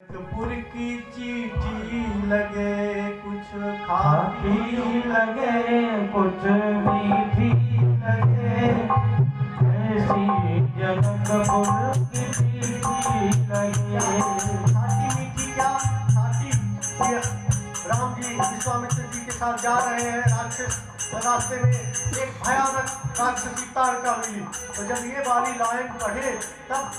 कपूर की चीटी लगे कुछ खाटी लगे कुछ मीठी लगे, ऐसी जनकपुर की चीटी लगे। खाटी मीठी क्या? खाटी राम जी विश्वामित्र जी के साथ जा रहे हैं, राक्षस रास्ते में एक भयानक राक्षसी ताड़का मिली। तो जब ये वाली लाइन पढ़े तब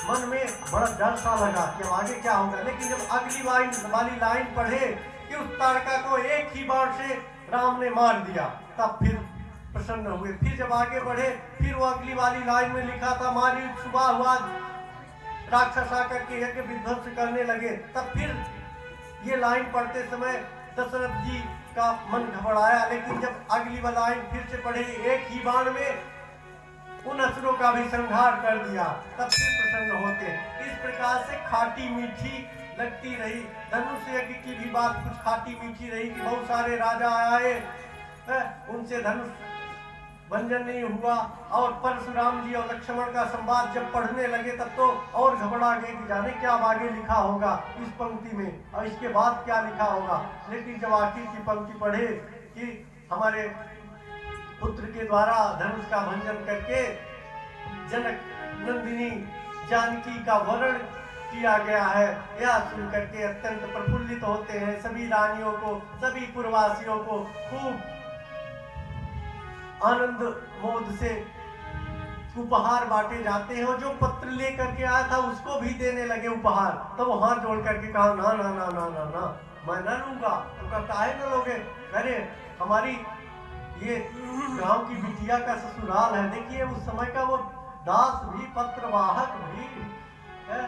मन में बड़ा डर सा लगा कि अब आगे क्या होगा। लेकिन जब अगली वाली लाइन पढ़े कि उस ताड़का को एक ही बाण से राम ने मार दिया, तब फिर प्रसन्न हुए। फिर जब आगे बढ़े फिर वो अगली वाली लाइन में लिखा था मारी सुबह हुआ राक्षस आकर के यज्ञ विध्वंस करने लगे। तब फिर ये लाइन पढ़ते समय दशरथ जी का मन घबराया। लेकिन जब अगली वाली लाइन फिर से पढ़े एक ही बाण में उन असुरों का भी संहार कर दिया, तब फिर प्रसन्न होते। इस प्रकार से खाटी मीठी लगती रही। धनुष यज्ञ की भी बात कुछ खाटी मीठी रही कि बहुत सारे राजा आए, उनसे धनुष भंजन नहीं हुआ। और परशुराम जी और लक्ष्मण का संवाद जब पढ़ने लगे तब तो और घबरा गए कि जाने क्या आगे लिखा होगा इस पंक्ति में और इसके बाद क्या लिखा होगा। लेकिन जब आखिर की पंक्ति पढ़े कि हमारे पुत्र के द्वारा धनुष का भंजन करके जनक नंदिनी जानकी का वरण किया गया है, यह सुन करके अत्यंत प्रफुल्लित होते हैं। सभी रानियों को, सभी पुरवासियों को खूब आनंद मोद से उपहार बांटे जाते हैं। और जो पत्र लेकर के आया था उसको भी देने लगे उपहार। तो वो हाथ जोड़ करके कहा ना ना ना ना ना ना मैं न लूंगा। तो कहा काहे न लोगे? अरे हमारी ये गांव की बिटिया का ससुराल है। देखिए उस समय का वो दास भी पत्रवाहक भी है।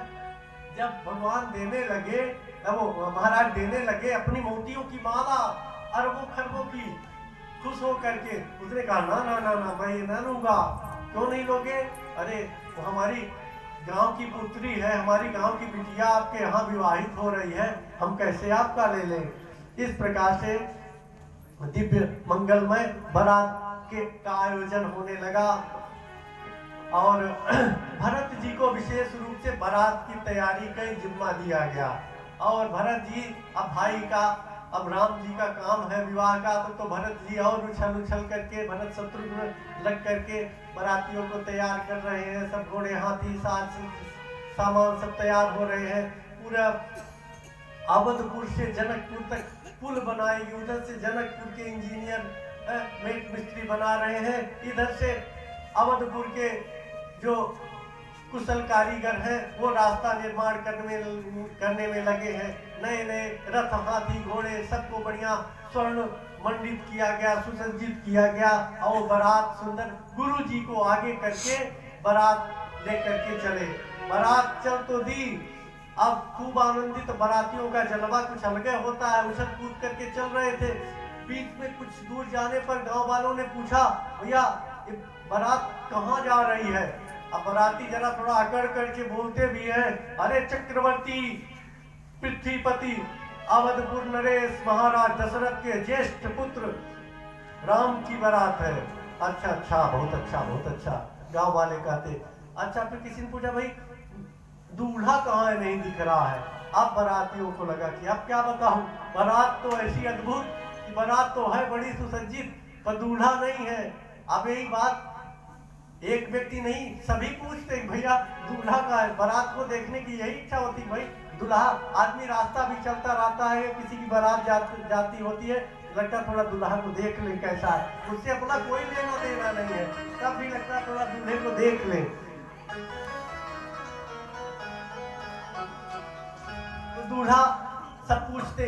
जब भगवान देने लगे, वो महाराज देने लगे अपनी मोतियों की माला अरबों खरबों की, खुश हो करके उसने कहा ना ना ना ना मैं ये ना लूंगा। क्यों नहीं लोगे? अरे वो हमारी गांव की पुत्री है, हमारी गांव की बिटिया आपके यहाँ विवाहित हो रही है, हम कैसे आपका ले लें। इस प्रकार से दिव्य मंगलमय बारात का आयोजन होने लगा। और भरत जी को विशेष रूप से बारात की तैयारी का जिम्मा दिया गया। और भरत जी अब भाई का, अब राम जी का काम है विवाह का, तो भरत जी और उछल करके भरत शत्रुघ्न लग करके बारातियों को तैयार कर रहे हैं। सब घोड़े हाथी सामान सब तैयार हो रहे हैं। पूरा अवधपुर से जनकपुर तक पुल बनाएगी, उधर से जनकपुर के इंजीनियर मेट मिस्त्री बना रहे हैं, इधर से अवधपुर के जो कुशल कारीगर हैं वो रास्ता निर्माण करने में लगे हैं। नए नए रथ हाथी घोड़े सबको बढ़िया स्वर्ण मंडित किया गया, सुसज्जित किया गया। और बारात सुंदर गुरु जी को आगे करके बारात लेकर के चले। बारात चल तो दी, अब खूब आनंदित बारातियों का जलवा कुछ अलग होता है। उछल कूद करके चल रहे थे। बीच में कुछ दूर जाने पर गांव वालों ने पूछा भैया बारात कहाँ जा रही है? अब बाराती जरा थोड़ा अकड़ करके बोलते भी हैं, अरे चक्रवर्ती पृथ्वीपति अवधपुर नरेश महाराज दशरथ के ज्येष्ठ पुत्र राम की बारात है। अच्छा अच्छा बहुत अच्छा बहुत अच्छा, गांव वाले कहते। अच्छा फिर किसी ने पूछा भाई दूल्हा कहाँ है, नहीं दिख रहा है। अब बारातियों को लगा कि अब क्या बताऊं, बारात तो ऐसी अद्भुत कि बारात तो है बड़ी सुसज्जित पर दूल्हा नहीं है। अब यही बात एक व्यक्ति नहीं सभी पूछते भैया दूल्हा का है। बारात को देखने की यही इच्छा होती भाई दूल्हा। आदमी रास्ता भी चलता रहता है, किसी की बारात जाती होती है, लगता थोड़ा दूल्हा को देख ले कैसा है, उससे अपना कोई लेना देना नहीं है, तब भी लगता थोड़ा दूल्हे को देख ले। तो दूल्हा सब पूछते।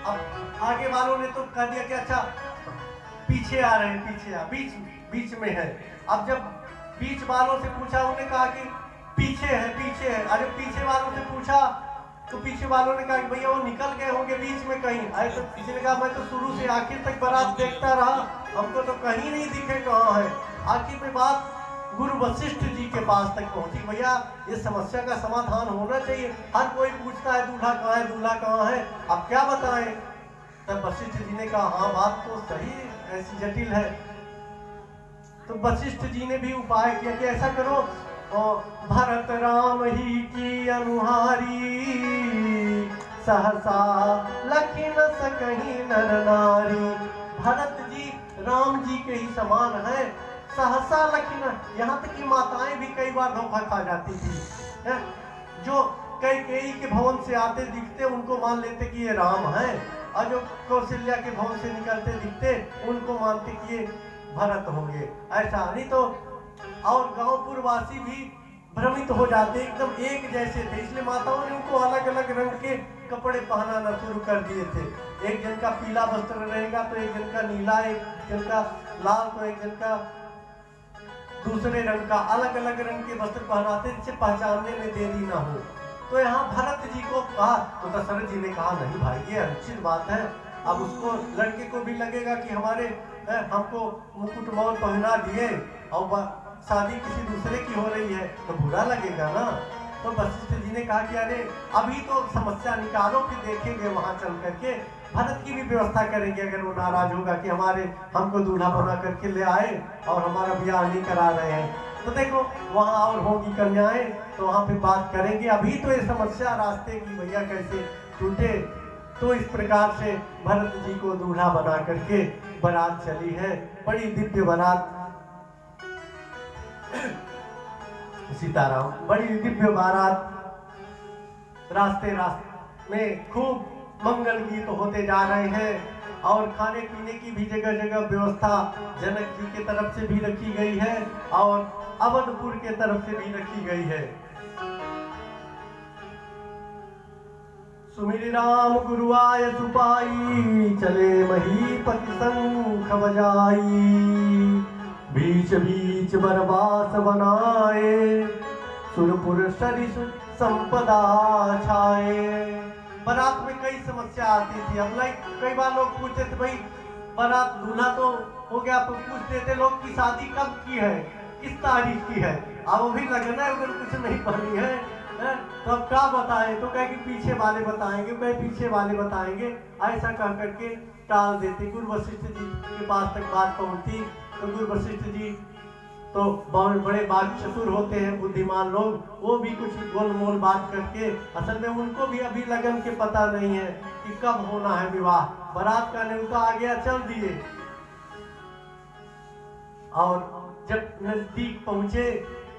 अब आगे वालों ने तो कह दिया कि अच्छा पीछे आ रहे हैं, पीछे आ, बीच में है। अब जब बीच वालों से पूछा उन्होंने कहा कि पीछे है पीछे है। अरे पीछे वालों से पूछा तो पीछे वालों ने कहा कि भैया वो निकल गए होंगे बीच में कहीं। अरे तो किसी ने कहा मैं तो शुरू से आखिर तक बारात देखता रहा, हमको तो कहीं नहीं दिखे कहाँ है। आखिर में बात गुरु वशिष्ठ जी के पास तक पहुंची। भैया ये समस्या का समाधान होना चाहिए, हर कोई पूछता है दूल्हा कहाँ है दूल्हा कहाँ है, अब क्या बताएं। तब वशिष्ठ जी ने कहा हाँ बात तो सही ऐसी जटिल है। तो वशिष्ठ जी ने भी उपाय किया कि ऐसा करो भरत राम ही की अनुहारी, सहसा लखी न सकहीं नर नारी। भरत जी राम जी के ही समान है, सहसा लखी न, यहाँ तक कि माताएं भी कई बार धोखा खा जाती थी। जो कैकेयी के भवन से आते दिखते उनको मान लेते कि ये राम है, और जो कौशल्या के भवन से निकलते दिखते उनको मानते कि ये भरत होंगे। ऐसा नहीं तो और गांवपुर वासी भी भ्रमित हो जाते, एकदम एक जैसे थे, इसलिए माताओं ने उनको अलग अलग रंग के कपड़े पहनाना शुरू कर दिए थे। एक जन का पीला वस्त्र रहेगा तो एक जन का नीला, एक जन का लाल तो एक जन का दूसरे रंग का, अलग अलग रंग के वस्त्र पहनाते जिससे पहचानने में देरी ना हो। तो यहाँ भरत जी को कहा तो दशरथ जी ने कहा नहीं भाई ये अनुचित बात है। अब उसको लड़के को भी लगेगा कि हमारे हमको मुकुट मोर पहना दिए और शादी किसी दूसरे की हो रही है तो बुरा लगेगा ना। तो वशिष्ठ जी ने कहा कि अरे अभी तो समस्या निकालो, फिर देखेंगे वहां चल करके, भरत की भी व्यवस्था करेंगे। अगर वो नाराज होगा कि हमको दूल्हा बना करके ले आए और हमारा ब्याह नहीं करा रहे हैं, तो देखो वहां और होगी कन्याएं, तो वहां पे बात करेंगे। अभी तो ये समस्या रास्ते की भैया कैसे टूटे। तो इस प्रकार से भरत जी को दूल्हा बना करके बारात चली है, बड़ी दिव्य बारात। सीताराम, बड़ी दिव्य बारात। रास्ते रास्ते में खूब मंगल गीत होते जा रहे हैं और खाने पीने की भी जगह जगह व्यवस्था जनक जी की तरफ से भी रखी गई है और अवधपुर के तरफ से भी रखी गई है। सुमिर राम गुरुआय सुपाई, चले महीपति शंख बजाई। बीच बीच बरबास बनाए, सुरपुर सरिस संपदा छाए। बारात में कई समस्या आती थी। अब कई बार लोग पूछते थे भाई बारात दूल्हा तो हो गया, तो पूछते थे लोग की शादी कब की है, किस तारीख की है। अब अभी लगना है अगर कुछ नहीं पड़ी है तो अब क्या बताएं, तो कहे कि पीछे वाले बताएंगे, कहे पीछे वाले बताएंगे, ऐसा कह करके टाल देते। गुरु वशिष्ठ जी के पास तक बात पहुंची तो गुरु वशिष्ठ जी तो बहुत बड़े बात चतुर होते हैं, बुद्धिमान लोग, वो भी कुछ गोलमोल बात करके, असल में उनको भी अभी लगन के पता नहीं है कि कब होना है विवाह। बारात का न्योता आ गया, चल दिए। और जब नजदीक पहुंचे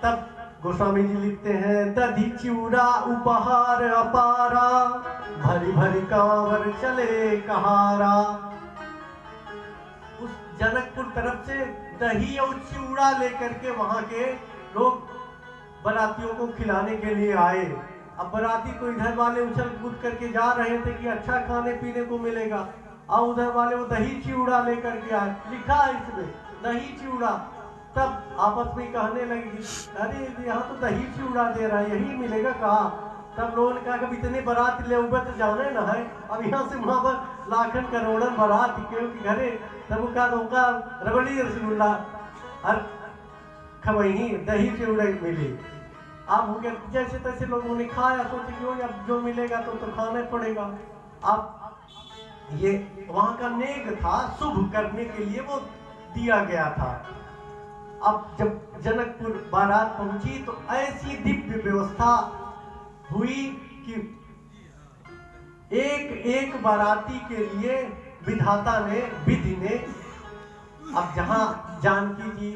तब गोस्वामी जी लिखते हैं, दधी चिउरा उपहार अपारा, भरी भरी कांवर चले कहारा। उस जनकपुर तरफ से दही और चिउड़ा लेकर के वहां के लोग बरातियों को खिलाने के लिए आए। अब बराती तो इधर वाले उछल कूद करके जा रहे थे कि अच्छा खाने पीने को मिलेगा, और उधर वाले वो दही चिउड़ा लेकर के आए। लिखा है इसमें दही चिउड़ा। तब आपस में कहने लगे अरे यहाँ तो दही चिउड़ा दे रहा है, यही मिलेगा कहा। तब लोगों ने कहा कि इतने बारात ले उबे तो जाने न है, अब यहाँ से वहाँ पर लाखन करोड़न बारात क्योंकि घरे तब का धोखा रबड़ी रसगुल्ला और खवही दही चिउड़ा मिली। अब हो गया जैसे तैसे लोगों ने खाया, सोचे कि अब जो मिलेगा तो खाना पड़ेगा। अब ये वहां का नेग था, शुभ करने के लिए वो दिया गया था। अब जब जनकपुर बारात पहुंची तो ऐसी दिव्य व्यवस्था हुई कि एक एक बाराती के लिए विधाता ने, विधि ने, अब जहां जानकी जी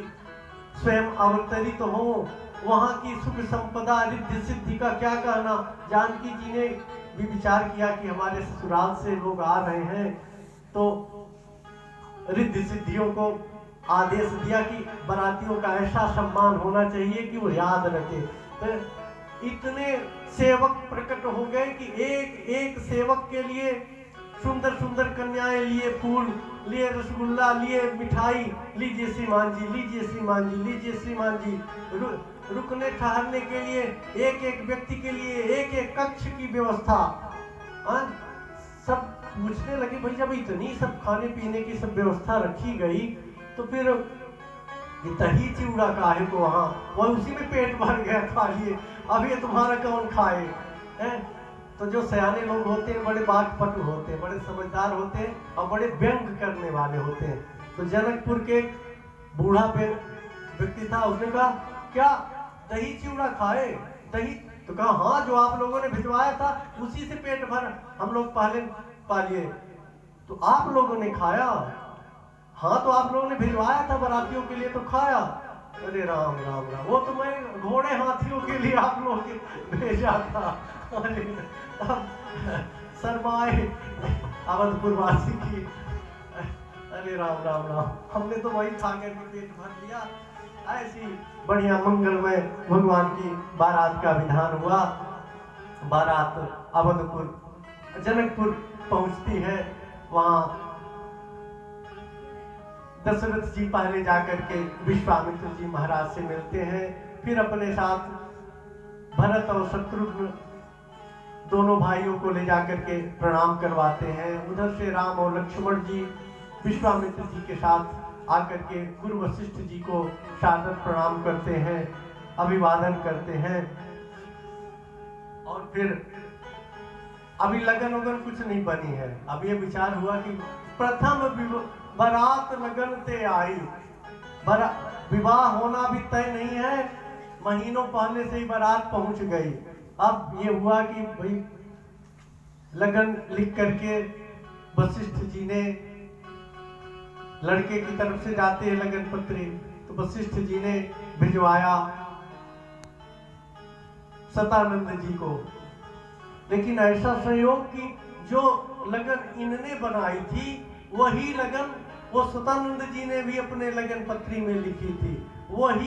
स्वयं अवतरित तो हो, वहां की सुख संपदा रिद्धि सिद्धि का क्या कहना। जानकी जी ने भी विचार किया कि हमारे ससुराल से लोग आ रहे हैं, तो रिद्धि सिद्धियों को आदेश दिया कि बरातियों का ऐसा सम्मान होना चाहिए कि वो याद रखे। तो इतने सेवक प्रकट हो गए कि एक एक सेवक के लिए सुंदर सुंदर कन्याएं लिए, फूल लिए, रसगुल्ला लिए, मिठाई, लीजिए श्रीमान जी, लीजिए श्रीमान जी, लीजिए श्रीमान जी। रुकने ठहरने के लिए एक एक व्यक्ति के लिए एक एक कक्ष की व्यवस्था। सब पूछने लगे भाई जब इतनी सब खाने पीने की सब व्यवस्था रखी गई तो फिर दही चिउड़ा काहे को वहाँ, वह उसी में पेट भर गया, खा लिए, अब ये तुम्हारा कौन खाए हैं। तो जो सयाने लोग होते हैं बड़े बागपटु होते हैं, बड़े समझदार होते हैं और बड़े व्यंग करने वाले होते हैं। तो जनकपुर के बूढ़ा व्यक्ति था, उसने कहा क्या दही चिवड़ा खाए, दही तो कहा हाँ जो आप लोगों ने भिजवाया था उसी से पेट भर हम लोग पहले पा लिए, तो आप लोगों ने खाया? हाँ तो आप लोगों ने भिजवाया था बरातियों के लिए तो खाया। अरे राम राम राम, वो तो मैं घोड़े हाथियों के लिए आप लोगों के भेजा था। अरे अब शर्माए अवधपुर वासी की, अरे राम राम राम, हमने तो वही खा करके पेट भर लिया। ऐसी बढ़िया मंगलमय भगवान की बारात का विधान हुआ। बारात अवधपुर जनकपुर पहुंचती है। वहां दशरथ जी पहले जाकर के विश्वामित्र जी महाराज से मिलते हैं, फिर अपने साथ भरत और शत्रुघ्न दोनों भाइयों को ले जाकर के प्रणाम करवाते हैं। उधर से राम और लक्ष्मण जी विश्वामित्र जी के साथ आकर के गुरु वशिष्ठ जी को सादर प्रणाम करते हैं, अभिवादन करते हैं। और फिर अभी लगन वगन कुछ नहीं बनी है। अब ये विचार हुआ कि प्रथम बारात लगन ते आई, विवाह होना भी तय नहीं है, महीनों पहले से ही बारात पहुंच गई। अब ये हुआ कि भाई लगन लिख करके वशिष्ठ जी ने, लड़के की तरफ से जाते हैं लगन पत्री, तो वशिष्ठ जी ने भिजवाया सतानंद जी को। लेकिन ऐसा संयोग कि जो लगन इनने बनाई थी वही लगन वो सतानंद जी ने भी अपने लगन पत्री में लिखी थी, वही